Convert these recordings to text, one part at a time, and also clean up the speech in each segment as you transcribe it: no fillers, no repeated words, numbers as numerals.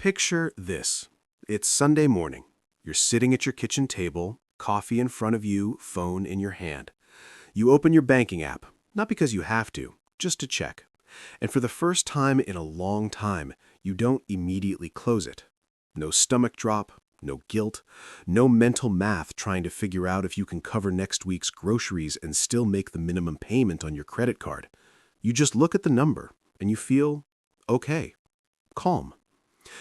Picture this. It's Sunday morning. You're sitting at your kitchen table, coffee in front of you, phone in your hand. You open your banking app, not because you have to, just to check. And for the first time in a long time, you don't immediately close it. No stomach drop, no guilt, no mental math trying to figure out if you can cover next week's groceries and still make the minimum payment on your credit card. You just look at the number and you feel okay, calm.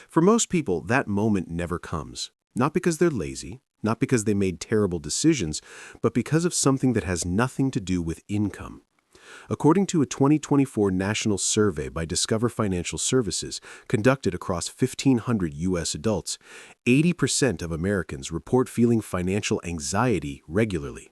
For most people, that moment never comes. Not because they're lazy, not because they made terrible decisions, but because of something that has nothing to do with income. According to a 2024 national survey by Discover Financial Services conducted across 1,500 U.S. adults, 80% of Americans report feeling financial anxiety regularly.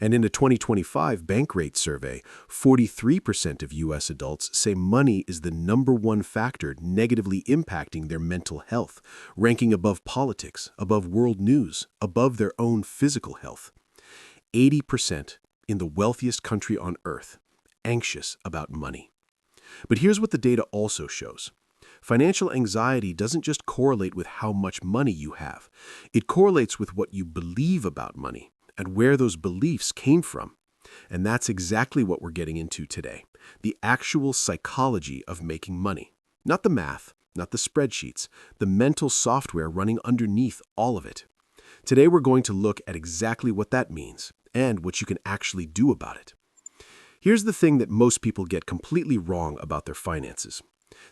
And in a 2025 Bankrate survey, 43% of U.S. adults say money is the #1 factor negatively impacting their mental health, ranking above politics, above world news, above their own physical health. 80% in the wealthiest country on earth, anxious about money. But here's what the data also shows. Financial anxiety doesn't just correlate with how much money you have. It correlates with what you believe about money and where those beliefs came from. And that's exactly what we're getting into today. The actual psychology of making money. Not the math, not the spreadsheets, the mental software running underneath all of it. Today we're going to look at exactly what that means and what you can actually do about it. Here's the thing that most people get completely wrong about their finances.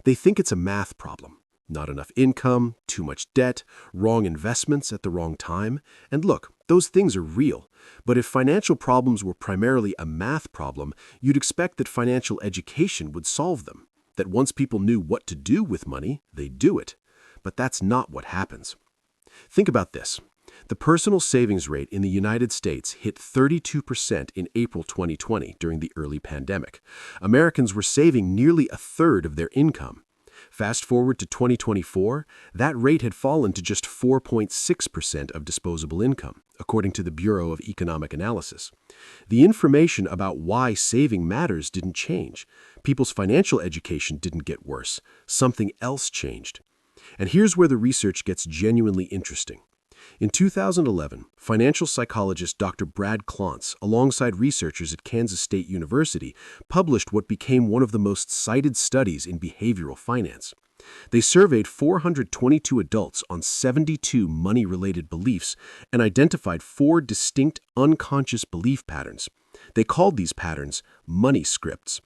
They think it's a math problem. Not enough income, too much debt, wrong investments at the wrong time. And look, those things are real. But if financial problems were primarily a math problem, you'd expect that financial education would solve them. That once people knew what to do with money, they'd do it. But that's not what happens. Think about this. The personal savings rate in the United States hit 32% in April 2020 during the early pandemic. Americans were saving nearly a third of their income. Fast forward to 2024, that rate had fallen to just 4.6% of disposable income, according to the Bureau of Economic Analysis. The information about why saving matters didn't change. People's financial education didn't get worse. Something else changed. And here's where the research gets genuinely interesting. In 2011, financial psychologist Dr. Brad Klontz, alongside researchers at Kansas State University, published what became one of the most cited studies in behavioral finance. They surveyed 422 adults on 72 money-related beliefs and identified 4 distinct unconscious belief patterns. They called these patterns money scripts.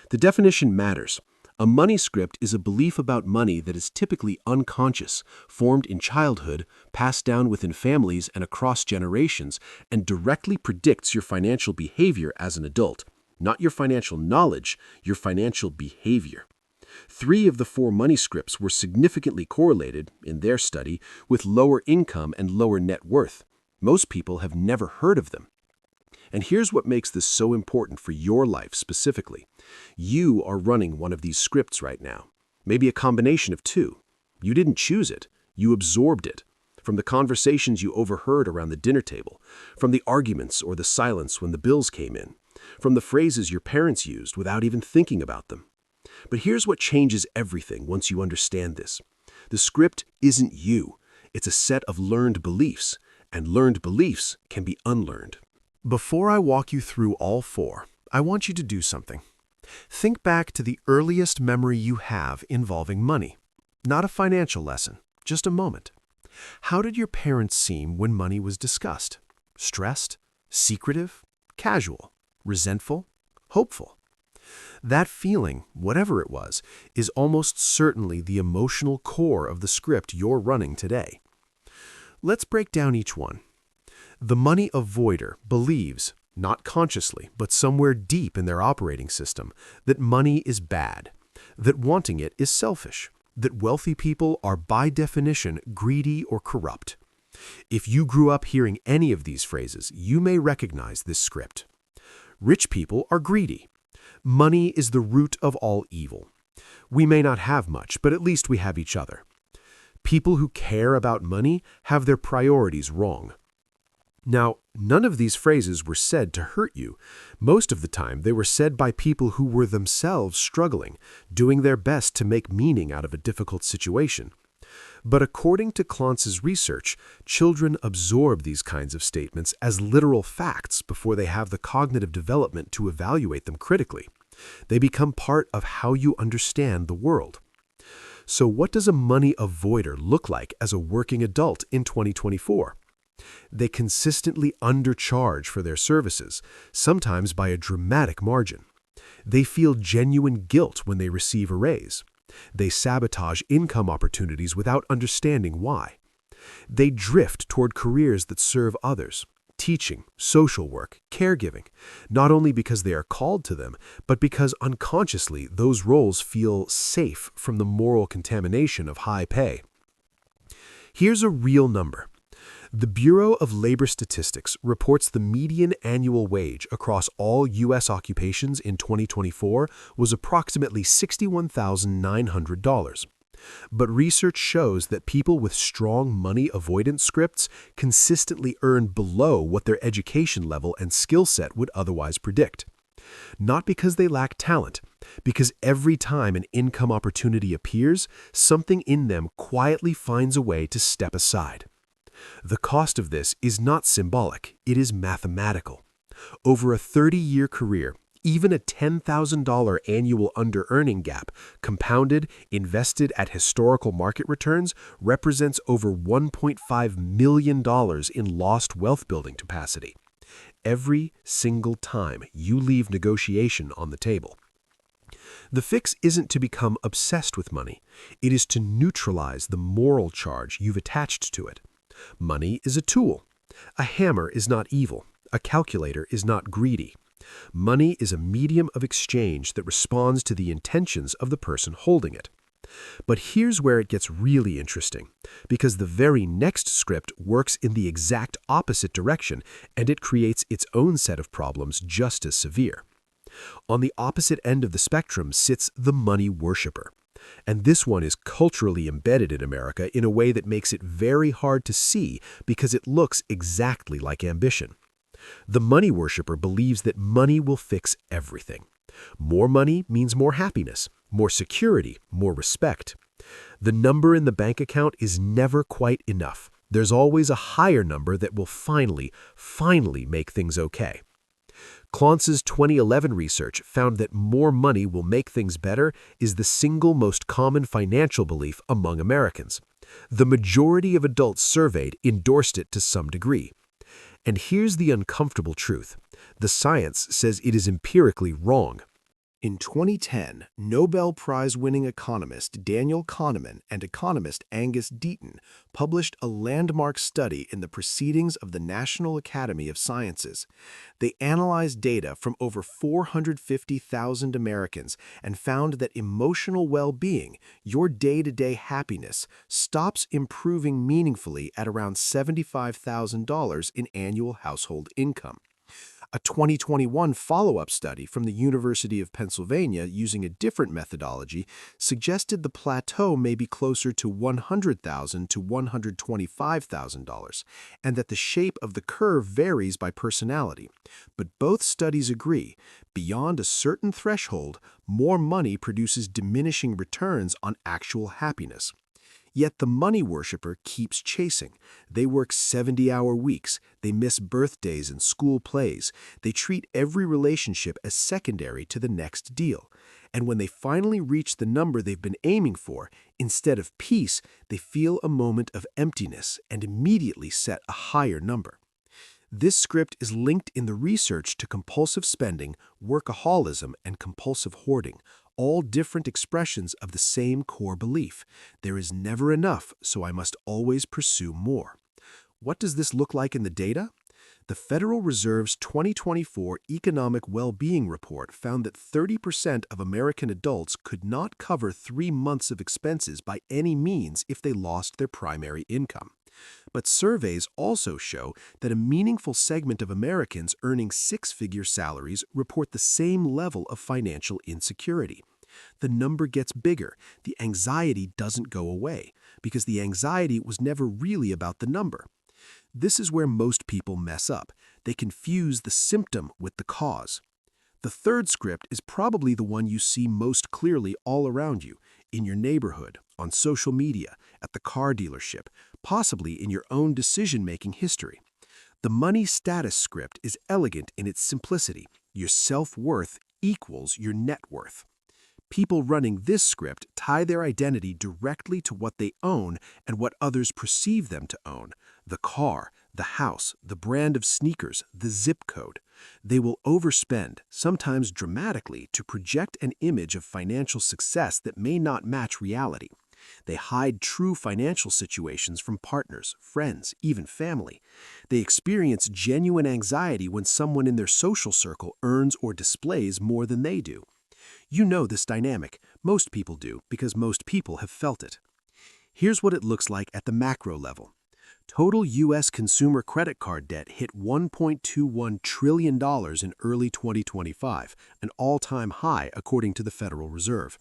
The definition matters. A money script is a belief about money that is typically unconscious, formed in childhood, passed down within families and across generations, and directly predicts your financial behavior as an adult. Not your financial knowledge, your financial behavior. 3 of the 4 money scripts were significantly correlated, in their study, with lower income and lower net worth. Most people have never heard of them. And here's what makes this so important for your life specifically. You are running one of these scripts right now. Maybe a combination of 2. You didn't choose it. You absorbed it. From the conversations you overheard around the dinner table, from the arguments or the silence when the bills came in, from the phrases your parents used without even thinking about them. But here's what changes everything once you understand this. The script isn't you. It's a set of learned beliefs, and learned beliefs can be unlearned. Before I walk you through all 4, I want you to do something. Think back to the earliest memory you have involving money. Not a financial lesson, just a moment. How did your parents seem when money was discussed? Stressed? Secretive? Casual? Resentful? Hopeful? That feeling, whatever it was, is almost certainly the emotional core of the script you're running today. Let's break down each one. The money avoider believes, not consciously, but somewhere deep in their operating system, that money is bad, that wanting it is selfish, that wealthy people are by definition greedy or corrupt. If you grew up hearing any of these phrases, you may recognize this script. Rich people are greedy. Money is the root of all evil. We may not have much, but at least we have each other. People who care about money have their priorities wrong. Now, none of these phrases were said to hurt you. Most of the time, they were said by people who were themselves struggling, doing their best to make meaning out of a difficult situation. But according to Klontz's research, children absorb these kinds of statements as literal facts before they have the cognitive development to evaluate them critically. They become part of how you understand the world. So what does a money avoider look like as a working adult in 2024? They consistently undercharge for their services, sometimes by a dramatic margin. They feel genuine guilt when they receive a raise. They sabotage income opportunities without understanding why. They drift toward careers that serve others, teaching, social work, caregiving, not only because they are called to them, but because unconsciously those roles feel safe from the moral contamination of high pay. Here's a real number. The Bureau of Labor Statistics reports the median annual wage across all U.S. occupations in 2024 was approximately $61,900. But research shows that people with strong money avoidance scripts consistently earn below what their education level and skill set would otherwise predict. Not because they lack talent, because every time an income opportunity appears, something in them quietly finds a way to step aside. The cost of this is not symbolic, it is mathematical. Over a 30-year career, even a $10,000 annual under-earning gap, compounded, invested at historical market returns, represents over $1.5 million in lost wealth-building capacity. Every single time you leave negotiation on the table. The fix isn't to become obsessed with money. It is to neutralize the moral charge you've attached to it. Money is a tool. A hammer is not evil. A calculator is not greedy. Money is a medium of exchange that responds to the intentions of the person holding it. But here's where it gets really interesting, because the very next script works in the exact opposite direction, and it creates its own set of problems just as severe. On the opposite end of the spectrum sits the money worshiper. And this one is culturally embedded in America in a way that makes it very hard to see because it looks exactly like ambition. The money worshiper believes that money will fix everything. More money means more happiness, more security, more respect. The number in the bank account is never quite enough. There's always a higher number that will finally make things okay. Klontz's 2011 research found that more money will make things better is the single most common financial belief among Americans. The majority of adults surveyed endorsed it to some degree. And here's the uncomfortable truth. The science says it is empirically wrong. In 2010, Nobel Prize-winning economist Daniel Kahneman and economist Angus Deaton published a landmark study in the Proceedings of the National Academy of Sciences. They analyzed data from over 450,000 Americans and found that emotional well-being, your day-to-day happiness, stops improving meaningfully at around $75,000 in annual household income. A 2021 follow-up study from the University of Pennsylvania using a different methodology suggested the plateau may be closer to $100,000 to $125,000, and that the shape of the curve varies by personality. But both studies agree, beyond a certain threshold, more money produces diminishing returns on actual happiness. Yet the money worshiper keeps chasing. They work 70-hour weeks. They miss birthdays and school plays. They treat every relationship as secondary to the next deal. And when they finally reach the number they've been aiming for, instead of peace, they feel a moment of emptiness and immediately set a higher number. This script is linked in the research to compulsive spending, workaholism, and compulsive hoarding, all different expressions of the same core belief. There is never enough, so I must always pursue more. What does this look like in the data? The Federal Reserve's 2024 Economic Well-Being Report found that 30% of American adults could not cover 3 months of expenses by any means if they lost their primary income. But surveys also show that a meaningful segment of Americans earning 6-figure salaries report the same level of financial insecurity. The number gets bigger. The anxiety doesn't go away, because the anxiety was never really about the number. This is where most people mess up. They confuse the symptom with the cause. The third script is probably the one you see most clearly all around you, in your neighborhood, on social media, at the car dealership, possibly in your own decision-making history. The money status script is elegant in its simplicity. Your self-worth equals your net worth. People running this script tie their identity directly to what they own and what others perceive them to own: the car, the house, the brand of sneakers, the zip code. They will overspend, sometimes dramatically, to project an image of financial success that may not match reality. They hide true financial situations from partners, friends, even family. They experience genuine anxiety when someone in their social circle earns or displays more than they do. You know this dynamic. Most people do, because most people have felt it. Here's what it looks like at the macro level. Total U.S. consumer credit card debt hit $1.21 trillion in early 2025, an all-time high according to the Federal Reserve.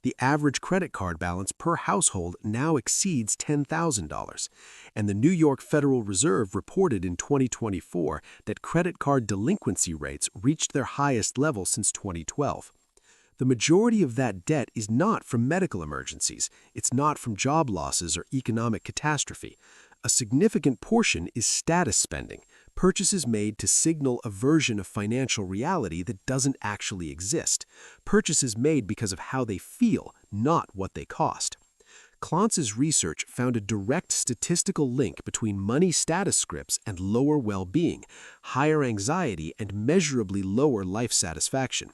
The average credit card balance per household now exceeds $10,000, and the New York Federal Reserve reported in 2024 that credit card delinquency rates reached their highest level since 2012. The majority of that debt is not from medical emergencies. It's not from job losses or economic catastrophe. A significant portion is status spending, purchases made to signal a version of financial reality that doesn't actually exist, purchases made because of how they feel, not what they cost. Klontz's research found a direct statistical link between money status scripts and lower well-being, higher anxiety, and measurably lower life satisfaction.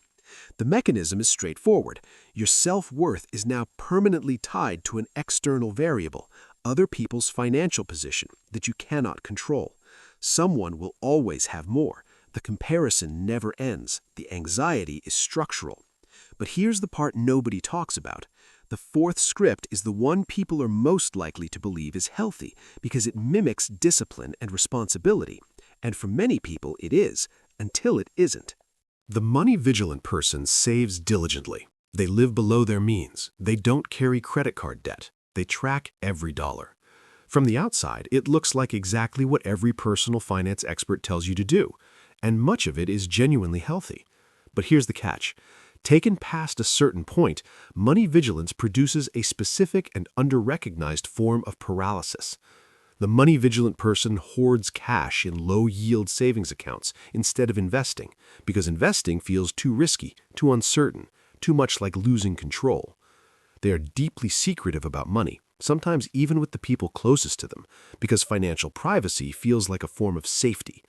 The mechanism is straightforward. Your self-worth is now permanently tied to an external variable, other people's financial position, that you cannot control. Someone will always have more. The comparison never ends. The anxiety is structural. But here's the part nobody talks about. The fourth script is the one people are most likely to believe is healthy because it mimics discipline and responsibility. And for many people it is, until it isn't. The money-vigilant person saves diligently. They live below their means. They don't carry credit card debt. They track every dollar. From the outside, it looks like exactly what every personal finance expert tells you to do, and much of it is genuinely healthy. But here's the catch. Taken past a certain point, money vigilance produces a specific and under-recognized form of paralysis. The money-vigilant person hoards cash in low-yield savings accounts instead of investing, because investing feels too risky, too uncertain, too much like losing control. They are deeply secretive about money, sometimes even with the people closest to them, because financial privacy feels like a form of safety.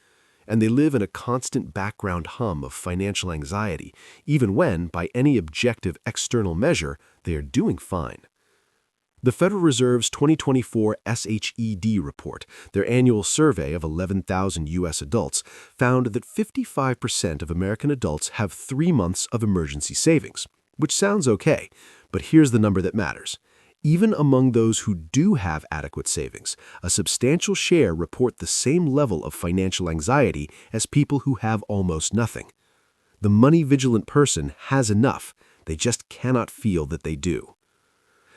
And they live in a constant background hum of financial anxiety, even when, by any objective external measure, they are doing fine. The Federal Reserve's 2024 SHED report, their annual survey of 11,000 U.S. adults, found that 55% of American adults have 3 months of emergency savings, which sounds okay, but here's the number that matters. Even among those who do have adequate savings, a substantial share report the same level of financial anxiety as people who have almost nothing. The money-vigilant person has enough, they just cannot feel that they do.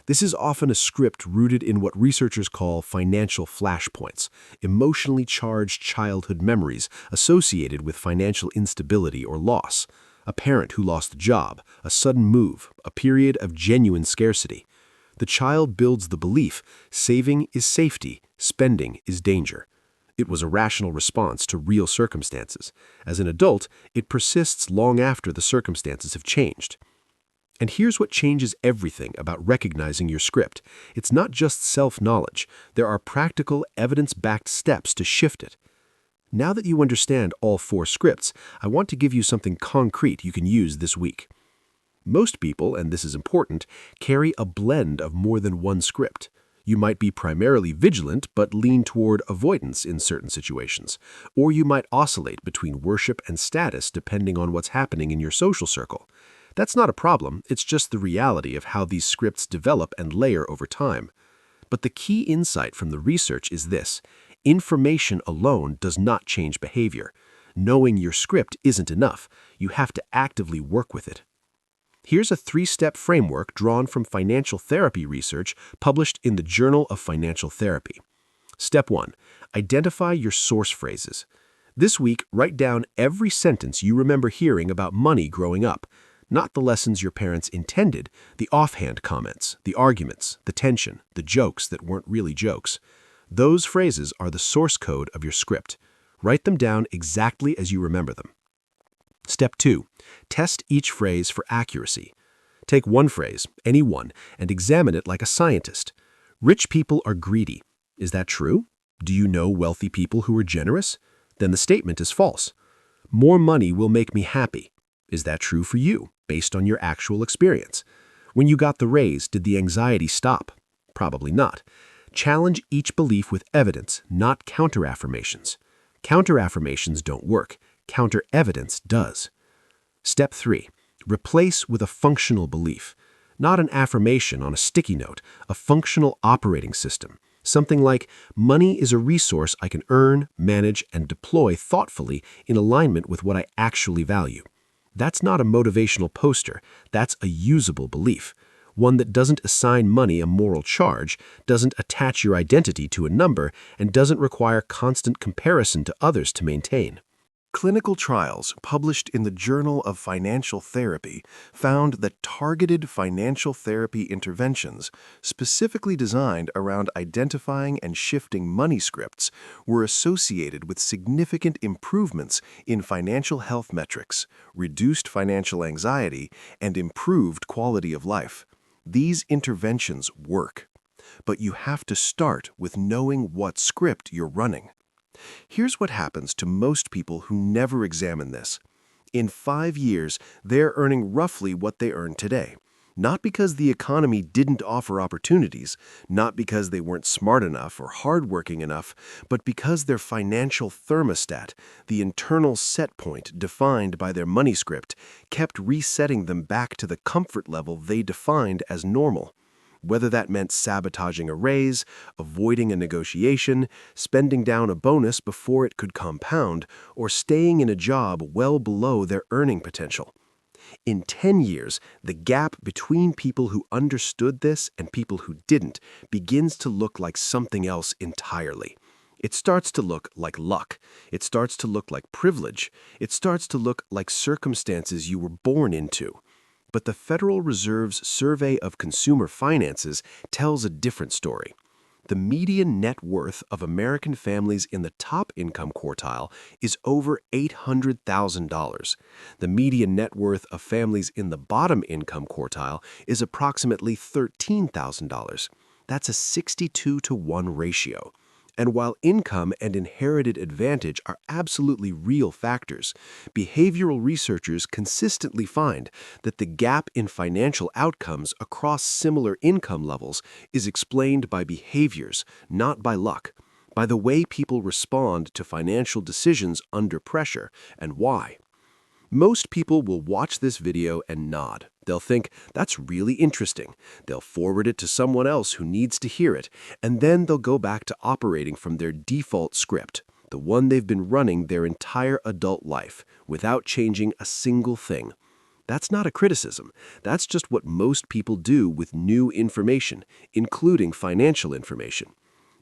This is often a script rooted in what researchers call financial flashpoints, emotionally charged childhood memories associated with financial instability or loss. A parent who lost a job, a sudden move, a period of genuine scarcity. The child builds the belief saving is safety, spending is danger. It was a rational response to real circumstances. As an adult, it persists long after the circumstances have changed. And here's what changes everything about recognizing your script. It's not just self-knowledge. There are practical, evidence-backed steps to shift it. Now that you understand all 4 scripts, I want to give you something concrete you can use this week. Most people, and this is important, carry a blend of more than one script. You might be primarily vigilant but lean toward avoidance in certain situations, or you might oscillate between worship and status depending on what's happening in your social circle. That's not a problem, it's just the reality of how these scripts develop and layer over time. But the key insight from the research is this: information alone does not change behavior. Knowing your script isn't enough. You have to actively work with it. Here's a 3-step framework drawn from financial therapy research published in the Journal of Financial Therapy. Step 1. Identify your source phrases. This week, write down every sentence you remember hearing about money growing up. Not the lessons your parents intended, the offhand comments, the arguments, the tension, the jokes that weren't really jokes. Those phrases are the source code of your script. Write them down exactly as you remember them. Step 2. Test each phrase for accuracy. Take one phrase, any one, and examine it like a scientist. Rich people are greedy. Is that true? Do you know wealthy people who are generous? Then the statement is false. More money will make me happy. Is that true for you, based on your actual experience? When you got the raise, did the anxiety stop? Probably not. Challenge each belief with evidence, not counter-affirmations. Counter-affirmations don't work. Counter-evidence does. Step 3. Replace with a functional belief. Not an affirmation on a sticky note, a functional operating system. Something like, money is a resource I can earn, manage, and deploy thoughtfully in alignment with what I actually value. That's not a motivational poster. That's a usable belief. One that doesn't assign money a moral charge, doesn't attach your identity to a number, and doesn't require constant comparison to others to maintain. Clinical trials published in the Journal of Financial Therapy found that targeted financial therapy interventions, specifically designed around identifying and shifting money scripts, were associated with significant improvements in financial health metrics, reduced financial anxiety, and improved quality of life. These interventions work, but you have to start with knowing what script you're running. Here's what happens to most people who never examine this. In 5 years, they're earning roughly what they earn today. Not because the economy didn't offer opportunities, not because they weren't smart enough or hardworking enough, but because their financial thermostat, the internal set point defined by their money script, kept resetting them back to the comfort level they defined as normal. Whether that meant sabotaging a raise, avoiding a negotiation, spending down a bonus before it could compound, or staying in a job well below their earning potential. In 10 years, the gap between people who understood this and people who didn't begins to look like something else entirely. It starts to look like luck. It starts to look like privilege. It starts to look like circumstances you were born into. But the Federal Reserve's Survey of Consumer Finances tells a different story. The median net worth of American families in the top income quartile is over $800,000. The median net worth of families in the bottom income quartile is approximately $13,000. That's a 62-to-1 ratio. And while income and inherited advantage are absolutely real factors, behavioral researchers consistently find that the gap in financial outcomes across similar income levels is explained by behaviors, not by luck, by the way people respond to financial decisions under pressure and why. Most people will watch this video and nod. They'll think, that's really interesting. They'll forward it to someone else who needs to hear it, and then they'll go back to operating from their default script, the one they've been running their entire adult life, without changing a single thing. That's not a criticism. That's just what most people do with new information, including financial information.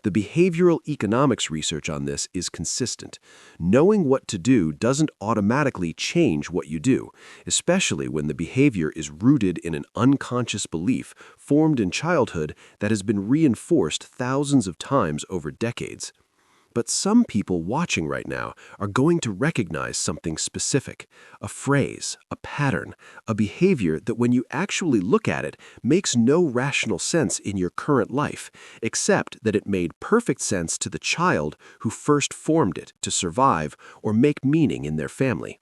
The behavioral economics research on this is consistent. Knowing what to do doesn't automatically change what you do, especially when the behavior is rooted in an unconscious belief formed in childhood that has been reinforced thousands of times over decades. But some people watching right now are going to recognize something specific, a phrase, a pattern, a behavior that when you actually look at it makes no rational sense in your current life, except that it made perfect sense to the child who first formed it to survive or make meaning in their family.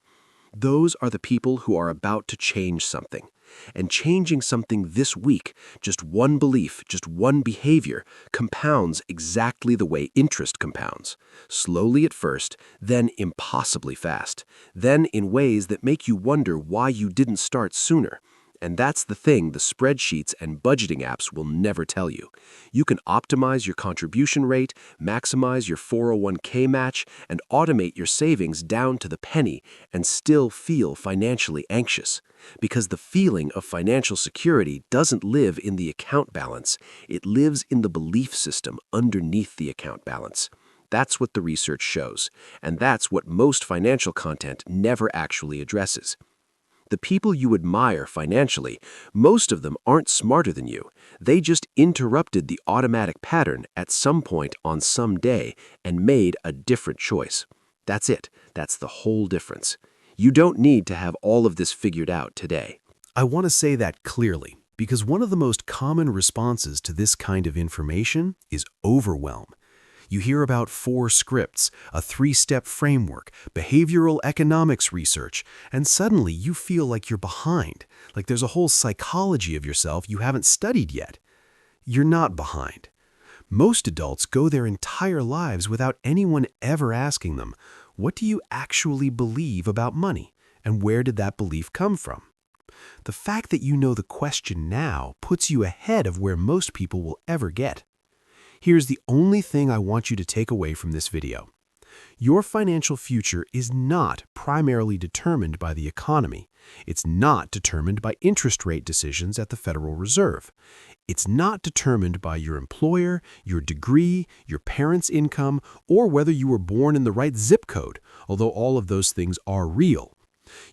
Those are the people who are about to change something. And changing something this week, just one belief, just one behavior, compounds exactly the way interest compounds. Slowly at first, then impossibly fast. Then in ways that make you wonder why you didn't start sooner. And that's the thing the spreadsheets and budgeting apps will never tell you. You can optimize your contribution rate, maximize your 401k match, and automate your savings down to the penny and still feel financially anxious. Because the feeling of financial security doesn't live in the account balance. It lives in the belief system underneath the account balance. That's what the research shows, and that's what most financial content never actually addresses. The people you admire financially, most of them aren't smarter than you. They just interrupted the automatic pattern at some point on some day and made a different choice. That's it. That's the whole difference. You don't need to have all of this figured out today. I want to say that clearly, because one of the most common responses to this kind of information is overwhelm. You hear about 4 scripts, a 3-step framework, behavioral economics research, and suddenly you feel like you're behind, like there's a whole psychology of yourself you haven't studied yet. You're not behind. Most adults go their entire lives without anyone ever asking them, what do you actually believe about money, and where did that belief come from? The fact that you know the question now puts you ahead of where most people will ever get. Here's the only thing I want you to take away from this video. Your financial future is not primarily determined by the economy. It's not determined by interest rate decisions at the Federal Reserve. It's not determined by your employer, your degree, your parents' income, or whether you were born in the right zip code, although all of those things are real.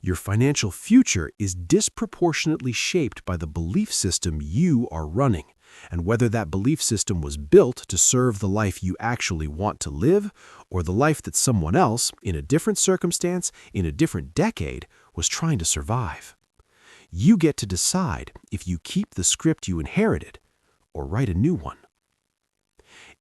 Your financial future is disproportionately shaped by the belief system you are running, and whether that belief system was built to serve the life you actually want to live, or the life that someone else, in a different circumstance, in a different decade, was trying to survive. You get to decide if you keep the script you inherited, or write a new one.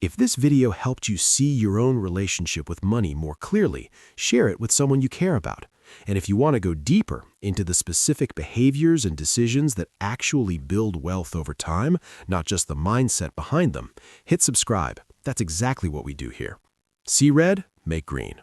If this video helped you see your own relationship with money more clearly, share it with someone you care about. And if you want to go deeper into the specific behaviors and decisions that actually build wealth over time, not just the mindset behind them, hit subscribe. That's exactly what we do here. See red, make green.